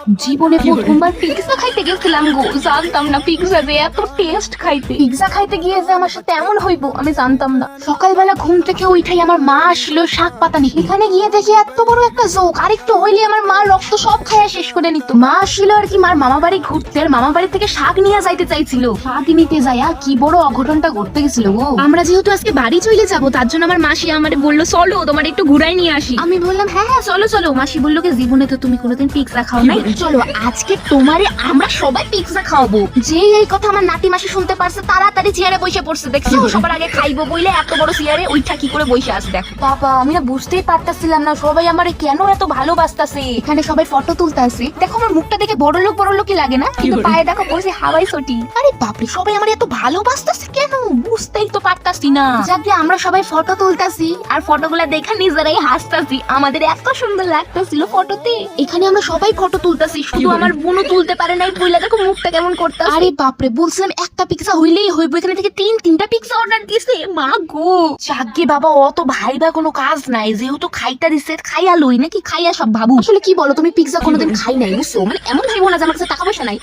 জীবনে প্রথমবার পিৎজা খাইতে গেছিলাম গো, জানতাম না পিৎজা যে এত টেস্ট খাইতে। পিৎজা খাইতে গিয়ে যে আমার সাথে এমন হইব আমি জানতাম না। সকালবেলা ঘুম থেকে উঠাই আমার মা আসলো শাক পাতা নিয়ে। এখানে গিয়ে দেখি এত বড় একটা জোক, আরেকটু হইলে আমার মা রক্ত সব খাইয়া শেষ করে নিত। মা আসলো আর কি মার মামা বাড়ি ঘুরতে, আর মামা বাড়ি থেকে শাক নিয়ে যাইতে চাইছিল। শাক নিতে যাইয়া কি বড় অঘটনটা ঘটতে গেছিল গো। আমরা যেহেতু আজকে বাড়ি চলে যাব, তার জন্য আমার মাসি আমারে বললো চলো তোমার একটু ঘুরাই নিয়ে আসি। আমি বললাম হ্যাঁ হ্যাঁ চলো চলো। মাসি বললো কি জীবনে তো তুমি কোনোদিন পিৎজা খাও নাই, চলো আজকে তোমারে আমরা সবাই পিৎজা খাওয়াবো। যে এই কথা আমার নাতি মাসি শুনতে পারছে তাড়াতাড়ি চেয়ারে বসে পড়ছে। দেখছো সবার আগে খাইবো বইলে এত বড় চেয়ারে ওইটা কি করে বসে আছে দেখো। বাবা আমি না বুঝতেই পারতাছিলাম না সবাই আমারে কেন এত ভালোবাসতাছে। এখানে সবাই ফটো তুলতাছে, দেখো আমার মুখটা দেখে বড় লোকই লাগে না, কিন্তু পায়ে দেখো বসে হাওয়াই ছটি। আরে বাপরে সবাই আমারে এত ভালোবাসতাছে কেন বুঝতেই তো পারতাছি না। যাকে আমরা সবাই ফটো তুলতাছি আর ফটোগুলা দেখে নিজেরাই হাসতাছি, আমাদের এত সুন্দর লাগতাছিল ফটোতে। এখানে আমরা সবাই ফটো তুলতাছি, শুধু আমার বোনও তুলতে পারে নাই, বইলা দেখো মুখটা কেমন করতাছে। আরে বাপরে বলছিলাম একটা পিৎজা হইলেই হইব, এখানে থেকে তিনটা পিৎজা অর্ডার দিয়েছে। মা গো যাকে বাবা অত ভাইবা কোনো কাজ নাই, যেহেতু খাইটা দিছে খাইয়া লই নাকি খাইয়া সব ভাবু। আসলে কি বলো তুমি পিৎজা কোনোদিন খাই নাই বুঝছো, মানে এমন ভাইব না যে আমার কাছে টাকা পয়সা নাই।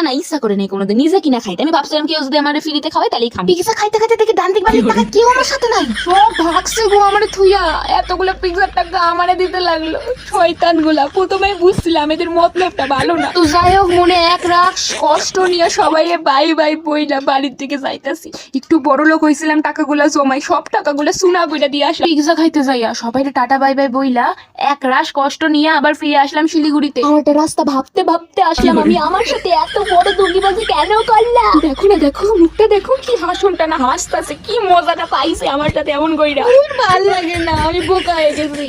না ইচ্ছা করে নাই কোনোদিন নিজে কিনা খাইতে। আমি ভাবছিলাম কেউ যদি আমার ফ্রিতে খাওয়াই তাহলেই খাবো। পিৎজা খাইতে খাইতে দেখি ডান দিক বাম দিক টাকা কেউ আমার সাথে নাই, সব ভাগছে গো আমারে থুইয়া। এতগুলো পিৎজার টাকা আমারে দিতে লাগলো শয়তান গুলা। প্রথমে বুঝছিলাম এদের মতলবটা ভালো না। তো যাই হোক মনে এক রাত কষ্ট নিয়ে সবাই বাই বাই বইলা বাড়ির দিকে যাইতাছি। একটু বড় লোক হয়েছিলাম টাকাগুলা জমাই, সব টাকাগুলা সুনা বইলা দিয়ে আসলাম পিৎজা খাইতে যাইয়া। সবাই টাটা বাই বাই বইলা এক রাত কষ্ট নিয়ে আবার ফিরে আসলাম শিলিগুড়িতে। একটা রাস্তা ভাবতে ভাবতে আসলাম আমি, আমার সাথে এত বড় দুর্নীবাজি কেন করলাম। দেখো না দেখো মুখটা দেখো কি হাসনটা না হাসতাছে, কি মজাটা পাইছে আমার সাথে এমন কইরা। ভালো লাগে না, আমি বোকা হয়ে গেছি।